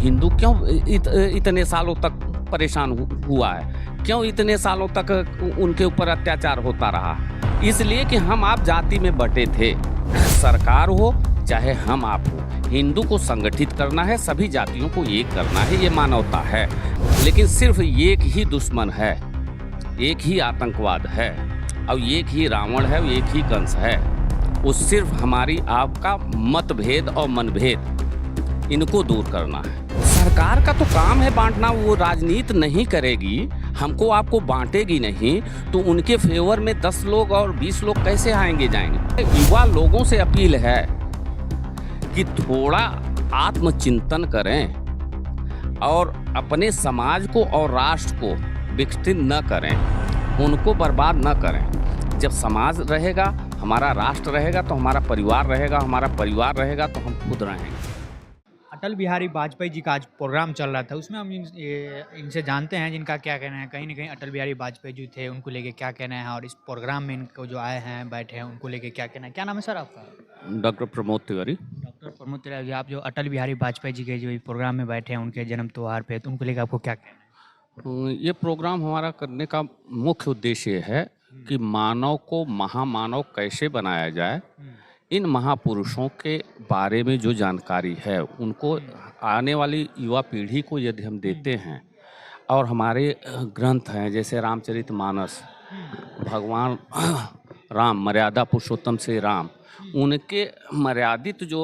हिंदू क्यों इतने सालों तक परेशान हुआ है, क्यों इतने सालों तक उनके ऊपर अत्याचार होता रहा? इसलिए कि हम आप जाति में बटे थे। सरकार हो चाहे हम आप हो, हिंदू को संगठित करना है, सभी जातियों को एक करना है, ये मानवता है। लेकिन सिर्फ एक ही दुश्मन है, एक ही आतंकवाद है, और एक ही रावण है, एक ही कंस है। वो सिर्फ हमारी आपका मतभेद और मनभेद, इनको दूर करना है। सरकार का तो काम है बांटना, वो राजनीति नहीं करेगी, हमको आपको बांटेगी नहीं, तो उनके फेवर में 10 लोग और 20 लोग कैसे आएंगे जाएंगे? युवा लोगों से अपील है कि थोड़ा आत्मचिंतन करें और अपने समाज को और राष्ट्र को विकसित न करें, उनको बर्बाद न करें। जब समाज रहेगा, हमारा राष्ट्र रहेगा, तो हमारा परिवार रहेगा, हमारा परिवार रहेगा तो हम खुद रहेंगे। अटल बिहारी वाजपेयी जी का आज प्रोग्राम चल रहा था, उसमें हम इनसे जानते हैं जिनका क्या कहना है। कहीं ना कहीं अटल बिहारी वाजपेयी जी थे, उनको लेके क्या कहना है, और इस प्रोग्राम में इनको जो आए हैं बैठे हैं उनको लेके क्या कहना है। क्या नाम है सर आपका? डॉक्टर प्रमोद तिवारी। डॉक्टर प्रमोद तिवारी। आप जो अटल बिहारी वाजपेयी जी के जो प्रोग्राम में बैठे हैं उनके जन्म त्योहार पे, तो उनको लेकर आपको क्या कहना है? ये प्रोग्राम हमारा करने का मुख्य उद्देश्य है कि मानव को महामानव कैसे बनाया जाए। इन महापुरुषों के बारे में जो जानकारी है उनको आने वाली युवा पीढ़ी को यदि हम देते हैं, और हमारे ग्रंथ हैं जैसे रामचरितमानस, भगवान राम मर्यादा पुरुषोत्तम से राम, उनके मर्यादित जो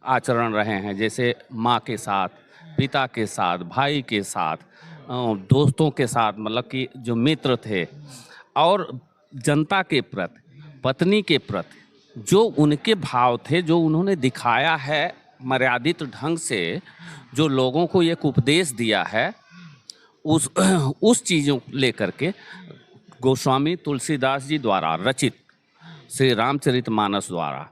आचरण रहे हैं, जैसे माँ के साथ, पिता के साथ, भाई के साथ, दोस्तों के साथ, मतलब कि जो मित्र थे, और जनता के प्रति, पत्नी के प्रति जो उनके भाव थे, जो उन्होंने दिखाया है मर्यादित ढंग से, जो लोगों को एक उपदेश दिया है, उस चीज़ों लेकर के गोस्वामी तुलसीदास जी द्वारा रचित श्री रामचरितमानस द्वारा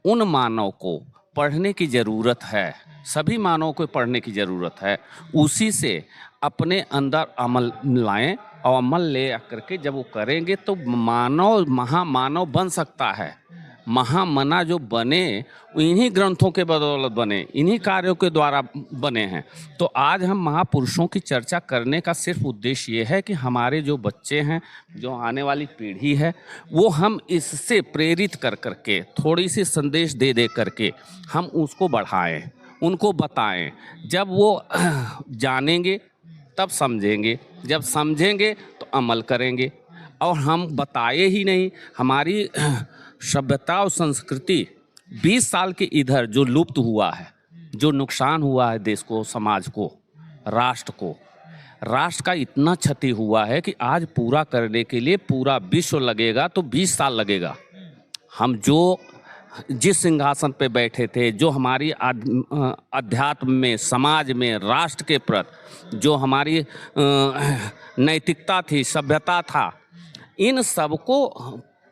उन मानव को पढ़ने की ज़रूरत है, सभी मानव को पढ़ने की ज़रूरत है। उसी से अपने अंदर अमल लाएं, और अमल ले करके जब वो करेंगे तो मानव महामानव बन सकता है। महामना जो बने वो इन्हीं ग्रंथों के बदौलत बने, इन्हीं कार्यों के द्वारा बने हैं। तो आज हम महापुरुषों की चर्चा करने का सिर्फ उद्देश्य ये है कि हमारे जो बच्चे हैं, जो आने वाली पीढ़ी है, वो हम इससे प्रेरित कर करके थोड़ी सी संदेश दे दे करके हम उसको बढ़ाएं, उनको बताएं। जब वो जानेंगे तब समझेंगे, जब समझेंगे तो अमल करेंगे। और हम बताए ही नहीं, हमारी सभ्यता और संस्कृति 20 साल के इधर जो लुप्त हुआ है, जो नुकसान हुआ है देश को, समाज को, राष्ट्र का इतना क्षति हुआ है कि आज पूरा करने के लिए पूरा विश्व लगेगा तो 20 साल लगेगा। हम जिस सिंहासन पे बैठे थे, जो हमारी अध्यात्म में, समाज में, राष्ट्र के प्रति जो हमारी नैतिकता थी, सभ्यता था, इन सबको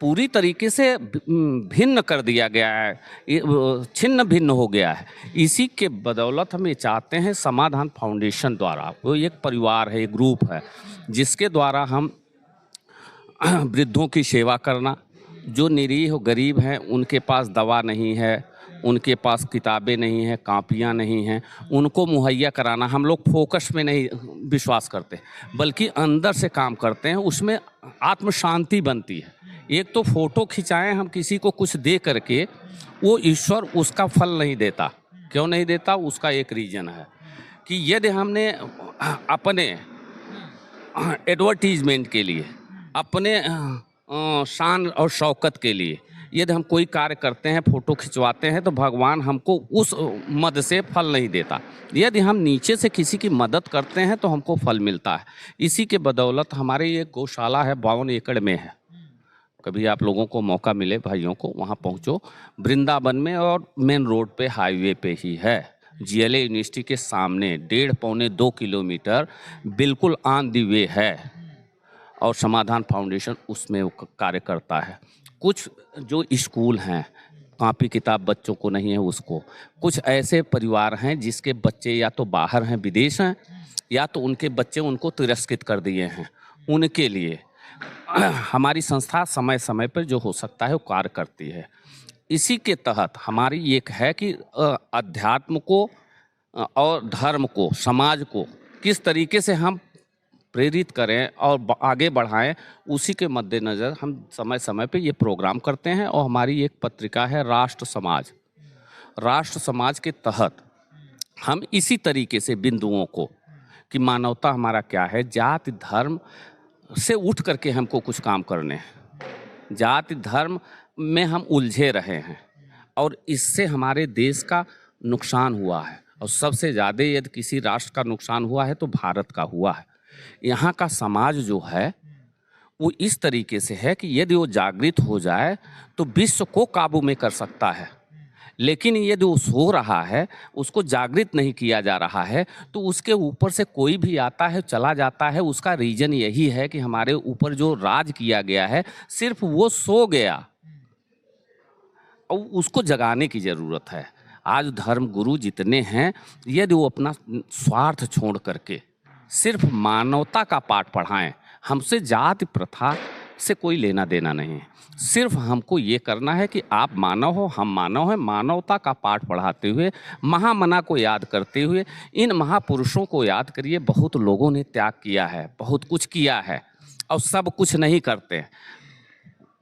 पूरी तरीके से भिन्न कर दिया गया है, छिन्न भिन्न हो गया है। इसी के बदौलत हम ये चाहते हैं, समाधान फाउंडेशन द्वारा, वो एक परिवार है, एक ग्रुप है, जिसके द्वारा हम वृद्धों की सेवा करना, जो निरीह गरीब हैं, उनके पास दवा नहीं है, उनके पास किताबें नहीं हैं, कापियाँ नहीं हैं, उनको मुहैया कराना। हम लोग फोकस में नहीं विश्वास करते, बल्कि अंदर से काम करते हैं, उसमें आत्म शांति बनती है। एक तो फोटो खिंचाएं हम किसी को कुछ दे करके, वो ईश्वर उसका फल नहीं देता। क्यों नहीं देता? उसका एक रीज़न है कि यदि हमने अपने एडवर्टीजमेंट के लिए, अपने शान और शौकत के लिए यदि हम कोई कार्य करते हैं, फ़ोटो खिंचवाते हैं, तो भगवान हमको उस मद से फल नहीं देता। यदि हम नीचे से किसी की मदद करते हैं तो हमको फल मिलता है। इसी के बदौलत हमारी ये गौशाला है, 52 एकड़ में है। कभी आप लोगों को मौका मिले, भाइयों को, वहाँ पहुँचो। वृंदावन में और मेन रोड पे, हाईवे पे ही है, GLA यूनिवर्सिटी के सामने 1.5-2 किलोमीटर बिल्कुल ऑन दी वे है। और समाधान फाउंडेशन उसमें कार्य करता है। कुछ जो स्कूल हैं, कॉपी किताब बच्चों को नहीं है, उसको, कुछ ऐसे परिवार हैं जिसके बच्चे या तो बाहर हैं, विदेश हैं, या तो उनके बच्चे उनको तिरस्कृत कर दिए हैं, उनके लिए हमारी संस्था समय समय पर जो हो सकता है वो कार्य करती है। इसी के तहत हमारी एक है कि अध्यात्म को और धर्म को, समाज को किस तरीके से हम प्रेरित करें और आगे बढ़ाएं, उसी के मद्देनज़र हम समय समय पे ये प्रोग्राम करते हैं। और हमारी एक पत्रिका है राष्ट्र समाज। राष्ट्र समाज के तहत हम इसी तरीके से बिंदुओं को कि मानवता हमारा क्या है, जाति धर्म से उठ करके हमको कुछ काम करने हैं। जाति धर्म में हम उलझे रहे हैं और इससे हमारे देश का नुकसान हुआ है, और सबसे ज़्यादा यदि किसी राष्ट्र का नुकसान हुआ है तो भारत का हुआ है। यहाँ का समाज जो है वो इस तरीके से है कि यदि वो जागृत हो जाए तो विश्व को काबू में कर सकता है, लेकिन यदि वो सो रहा है, उसको जागृत नहीं किया जा रहा है, तो उसके ऊपर से कोई भी आता है चला जाता है। उसका रीजन यही है कि हमारे ऊपर जो राज किया गया है सिर्फ वो सो गया और उसको जगाने की ज़रूरत है। आज धर्म गुरु जितने हैं, यदि वो अपना स्वार्थ छोड़ करके सिर्फ मानवता का पाठ पढ़ाएं, हमसे जाति प्रथा से कोई लेना देना नहीं है। सिर्फ हमको ये करना है कि आप मानव हो, हम मानव हैं। मानवता का पाठ पढ़ाते हुए, महामना को याद करते हुए, इन महापुरुषों को याद करिए। बहुत लोगों ने त्याग किया है, बहुत कुछ किया है और सब कुछ नहीं करते।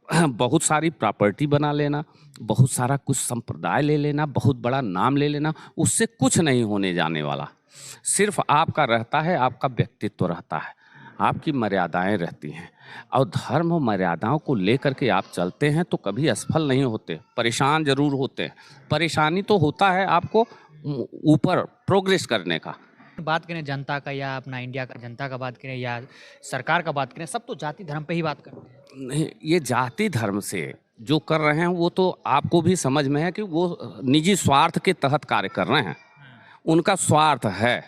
बहुत सारी प्रॉपर्टी बना लेना, बहुत सारा कुछ संप्रदाय ले लेना, बहुत बड़ा नाम ले लेना, उससे कुछ नहीं होने जाने वाला। सिर्फ आपका रहता है, आपका व्यक्तित्व रहता है, आपकी मर्यादाएं रहती हैं। और धर्म और मर्यादाओं को लेकर के आप चलते हैं तो कभी असफल नहीं होते, परेशान जरूर होते हैं। परेशानी तो होता है आपको ऊपर प्रोग्रेस करने का। बात करें जनता का या अपना इंडिया का जनता का बात करें या सरकार का बात करें, सब तो जाति धर्म पे ही बात करते हैं। नहीं, ये जाति धर्म से जो कर रहे हैं वो तो आपको भी समझ में है कि वो निजी स्वार्थ के तहत कार्य कर रहे हैं। उनका स्वार्थ है,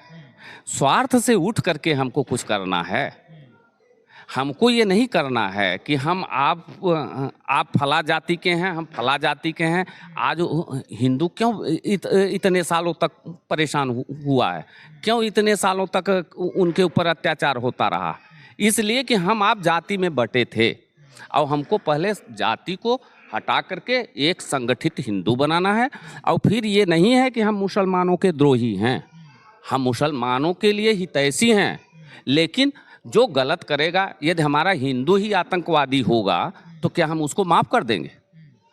स्वार्थ से उठ करके हमको कुछ करना है। हमको ये नहीं करना है कि हम आप फला जाति के हैं, हम फला जाति के हैं। आज हिंदू क्यों इतने सालों तक परेशान हुआ है, क्यों इतने सालों तक उनके ऊपर अत्याचार होता रहा? इसलिए कि हम आप जाति में बटे थे और हमको पहले जाति को हटा करके एक संगठित हिंदू बनाना है। और फिर ये नहीं है कि हम मुसलमानों के द्रोही हैं, हम मुसलमानों के लिए हितैषी हैं। लेकिन जो गलत करेगा, यदि हमारा हिंदू ही आतंकवादी होगा तो क्या हम उसको माफ़ कर देंगे?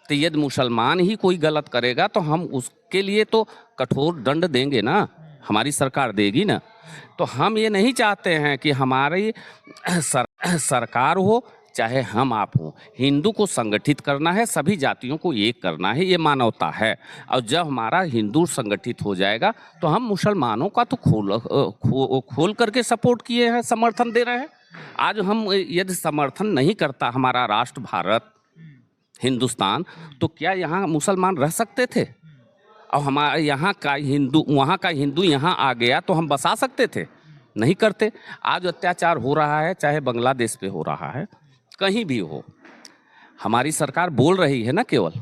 तो यदि मुसलमान ही कोई गलत करेगा तो हम उसके लिए तो कठोर दंड देंगे ना, हमारी सरकार देगी ना। तो हम ये नहीं चाहते हैं कि हमारी सरकार हो चाहे हम आप हों, हिंदू को संगठित करना है, सभी जातियों को एक करना है, ये मानवता है। और जब हमारा हिंदू संगठित हो जाएगा तो हम मुसलमानों का तो खोल करके सपोर्ट किए हैं, समर्थन दे रहे हैं। आज हम यदि समर्थन नहीं करता हमारा राष्ट्र भारत हिंदुस्तान, तो क्या यहाँ मुसलमान रह सकते थे? और हमारे यहाँ का हिंदू, वहाँ का हिंदू यहाँ आ गया तो हम बसा सकते थे? नहीं करते। आज अत्याचार हो रहा है, चाहे बांग्लादेश पे हो रहा है, कहीं भी हो, हमारी सरकार बोल रही है ना केवल,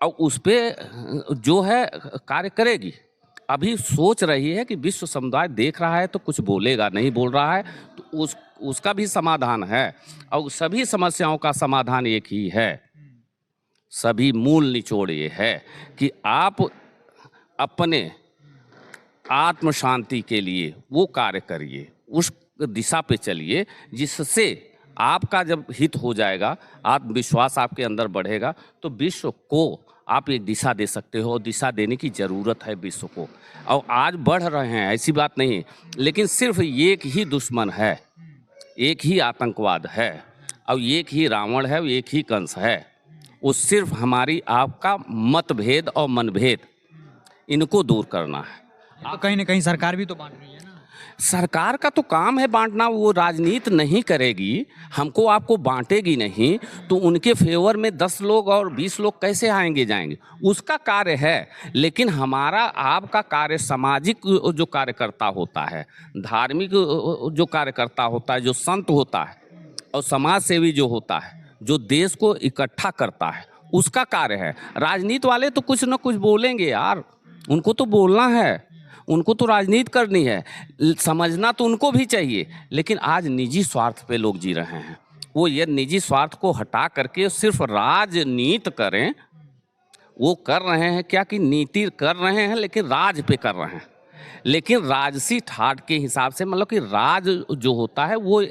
और उस पर जो है कार्य करेगी। अभी सोच रही है कि विश्व समुदाय देख रहा है तो कुछ बोलेगा, नहीं बोल रहा है तो उसका भी समाधान है। और सभी समस्याओं का समाधान एक ही है, सभी मूल निचोड़ ये है कि आप अपने आत्म शांति के लिए वो कार्य करिए, उस दिशा पे चलिए जिससे आपका जब हित हो जाएगा, आत्मविश्वास आपके अंदर बढ़ेगा, तो विश्व को आप एक दिशा दे सकते हो। दिशा देने की ज़रूरत है विश्व को। और आज बढ़ रहे हैं, ऐसी बात नहीं, लेकिन सिर्फ एक ही दुश्मन है, एक ही आतंकवाद है और एक ही रावण है, एक ही कंस है। वो सिर्फ हमारी आपका मतभेद और मनभेद, इनको दूर करना है। तो कहीं ना कहीं सरकार भी तो बांट रही है ना। सरकार का तो काम है बांटना, वो राजनीति नहीं करेगी, हमको आपको बांटेगी नहीं, तो उनके फेवर में 10 लोग और 20 लोग कैसे आएंगे जाएंगे? उसका कार्य है। लेकिन हमारा आपका कार्य सामाजिक जो कार्यकर्ता होता है, धार्मिक जो कार्यकर्ता होता है, जो संत होता है और समाज सेवी जो होता है, जो देश को इकट्ठा करता है, उसका कार्य है। राजनीति वाले तो कुछ न कुछ बोलेंगे यार, उनको तो बोलना है, उनको तो राजनीति करनी है, समझना तो उनको भी चाहिए। लेकिन आज निजी स्वार्थ पे लोग जी रहे हैं। वो ये निजी स्वार्थ को हटा करके सिर्फ राजनीति करें, वो कर रहे हैं क्या कि नीति कर रहे हैं, लेकिन राज पे कर रहे हैं। लेकिन राजसी ठाट के हिसाब से मतलब कि राज जो होता है वो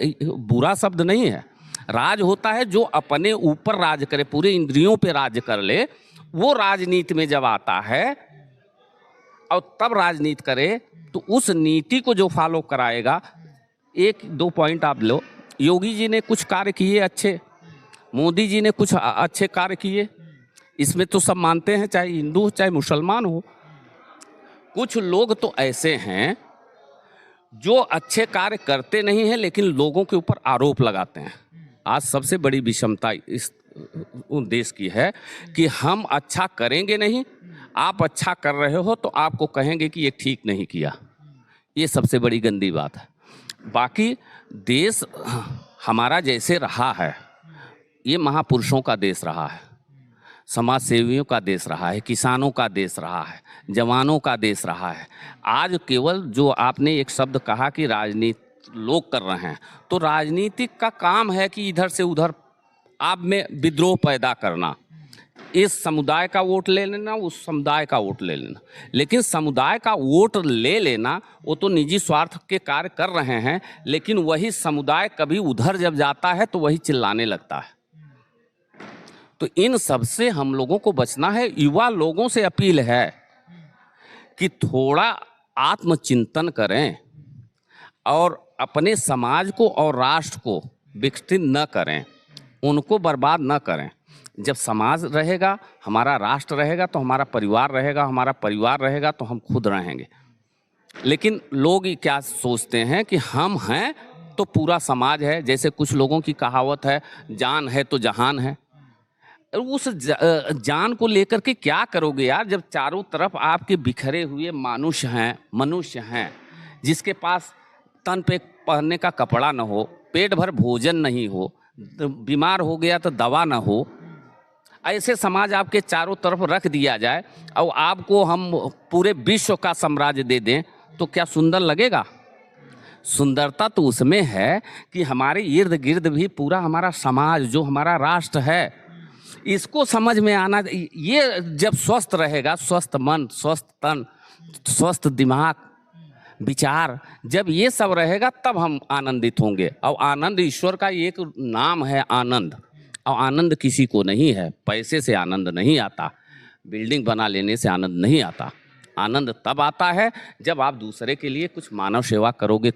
बुरा शब्द नहीं है। राज होता है जो अपने ऊपर राज करे, पूरे इंद्रियों पे राज कर ले, वो राजनीति में जब आता है और तब राजनीति करे तो उस नीति को जो फॉलो कराएगा। एक दो पॉइंट आप लो, योगी जी ने कुछ कार्य किए अच्छे, मोदी जी ने कुछ अच्छे कार्य किए, इसमें तो सब मानते हैं, चाहे हिंदू हो चाहे मुसलमान हो। कुछ लोग तो ऐसे हैं जो अच्छे कार्य करते नहीं हैं लेकिन लोगों के ऊपर आरोप लगाते हैं। आज सबसे बड़ी विषमता इस देश की है कि हम अच्छा करेंगे नहीं, आप अच्छा कर रहे हो तो आपको कहेंगे कि ये ठीक नहीं किया। ये सबसे बड़ी गंदी बात है। बाकी देश हमारा जैसे रहा है, ये महापुरुषों का देश रहा है, समाज सेवियों का देश रहा है, किसानों का देश रहा है, जवानों का देश रहा है। आज केवल जो आपने एक शब्द कहा कि राजनीति लोग कर रहे हैं, तो राजनीतिक का काम है कि इधर से उधर आप में विद्रोह पैदा करना, इस समुदाय का वोट ले लेना, उस समुदाय का वोट ले लेना। लेकिन समुदाय का वोट ले लेना वो तो निजी स्वार्थ के कार्य कर रहे हैं, लेकिन वही समुदाय कभी उधर जब जाता है तो वही चिल्लाने लगता है। तो इन सब से हम लोगों को बचना है। युवा लोगों से अपील है कि थोड़ा आत्मचिंतन करें और अपने समाज को और राष्ट्र को विकसित न करें, उनको बर्बाद न करें। जब समाज रहेगा, हमारा राष्ट्र रहेगा, तो हमारा परिवार रहेगा, हमारा परिवार रहेगा तो हम खुद रहेंगे। लेकिन लोग क्या सोचते हैं कि हम हैं तो पूरा समाज है। जैसे कुछ लोगों की कहावत है, जान है तो जहान है। उस जान को लेकर के क्या करोगे यार, जब चारों तरफ आपके बिखरे हुए मनुष्य हैं, जिसके पास तन पे पहनने का कपड़ा न हो, पेट भर भोजन नहीं हो, बीमार हो गया तो दवा न हो, ऐसे समाज आपके चारों तरफ रख दिया जाए और आपको हम पूरे विश्व का साम्राज्य दे दें तो क्या सुंदर लगेगा? सुंदरता तो उसमें है कि हमारे इर्द गिर्द भी पूरा हमारा समाज, जो हमारा राष्ट्र है, इसको समझ में आना। ये जब स्वस्थ रहेगा, स्वस्थ मन, स्वस्थ तन, स्वस्थ दिमाग, विचार, जब ये सब रहेगा तब हम आनंदित होंगे। और आनंद ईश्वर का एक नाम है, आनंद। और आनंद किसी को नहीं है, पैसे से आनंद नहीं आता, बिल्डिंग बना लेने से आनंद नहीं आता। आनंद तब आता है जब आप दूसरे के लिए कुछ मानव सेवा करोगे।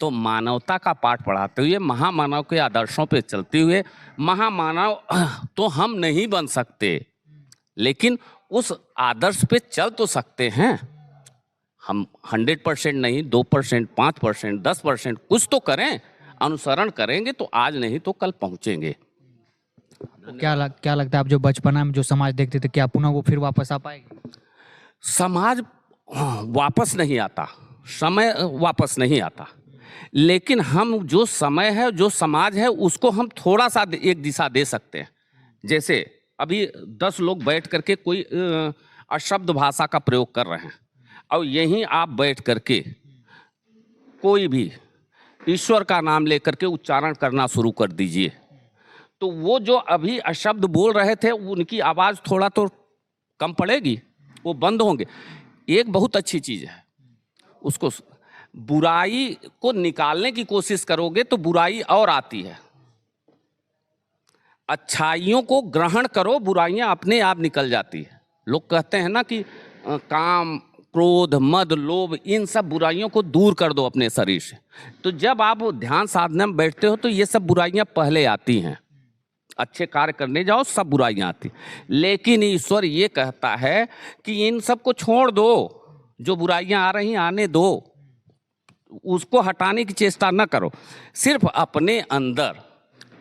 तो मानवता का पाठ पढ़ाते हुए, महामानव के आदर्शों पे चलते हुए, महामानव तो हम नहीं बन सकते लेकिन उस आदर्श पे चल तो सकते हैं। हम 100% नहीं, 2%, 5%, 10% कुछ तो करें, अनुसरण करेंगे तो आज नहीं तो कल पहुंचेंगे। क्या लगता है, आप जो बचपना में जो समाज देखते थे, क्या पुनः वो फिर वापस आ पाएगी? समाज वापस नहीं आता, समय वापस नहीं आता, लेकिन हम जो समय है, जो समाज है, उसको हम थोड़ा सा एक दिशा दे सकते हैं। जैसे अभी 10 लोग बैठ करके कोई अशब्द भाषा का प्रयोग कर रहे हैं और यहीं आप बैठ करके कोई भी ईश्वर का नाम लेकर के उच्चारण करना शुरू कर दीजिए, तो वो जो अभी अशब्द बोल रहे थे उनकी आवाज़ थोड़ा तो कम पड़ेगी, वो बंद होंगे। एक बहुत अच्छी चीज़ है, उसको बुराई को निकालने की कोशिश करोगे तो बुराई और आती है। अच्छाइयों को ग्रहण करो, बुराइयां अपने आप निकल जाती है। लोग कहते हैं ना कि काम, क्रोध, मद, लोभ, इन सब बुराइयों को दूर कर दो अपने शरीर से। तो जब आप ध्यान साधना में बैठते हो तो ये सब बुराइयां पहले आती हैं। अच्छे कार्य करने जाओ, सब बुराइयां आती, लेकिन ईश्वर ये कहता है कि इन सब को छोड़ दो, जो बुराइयां आ रही आने दो, उसको हटाने की चेष्टा न करो। सिर्फ अपने अंदर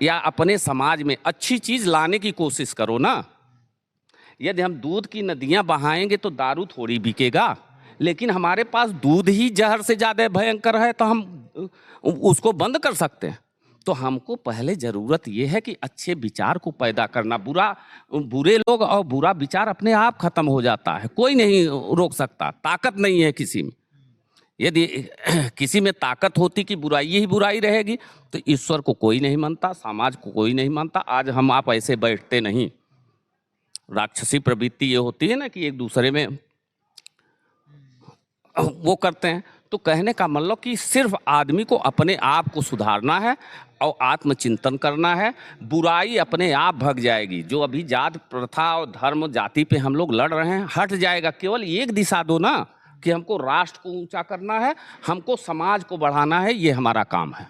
या अपने समाज में अच्छी चीज लाने की कोशिश करो ना। यदि हम दूध की नदियां बहाएंगे तो दारू थोड़ी बिकेगा, लेकिन हमारे पास दूध ही जहर से ज़्यादा भयंकर है तो हम उसको बंद कर सकते हैं। तो हमको पहले ज़रूरत ये है कि अच्छे विचार को पैदा करना। बुरे लोग और बुरा विचार अपने आप खत्म हो जाता है, कोई नहीं रोक सकता, ताकत नहीं है किसी में। यदि किसी में ताकत होती कि बुराई ही बुराई रहेगी तो ईश्वर को कोई नहीं मानता, समाज को कोई नहीं मानता। आज हम आप ऐसे बैठते नहीं। राक्षसी प्रवृत्ति ये होती है ना कि एक दूसरे में वो करते हैं। तो कहने का मतलब कि सिर्फ आदमी को अपने आप को सुधारना है और आत्मचिंतन करना है, बुराई अपने आप भग जाएगी। जो अभी जात प्रथा और धर्म जाति पे हम लोग लड़ रहे हैं, हट जाएगा। केवल एक दिशा दो ना कि हमको राष्ट्र को ऊंचा करना है, हमको समाज को बढ़ाना है, ये हमारा काम है।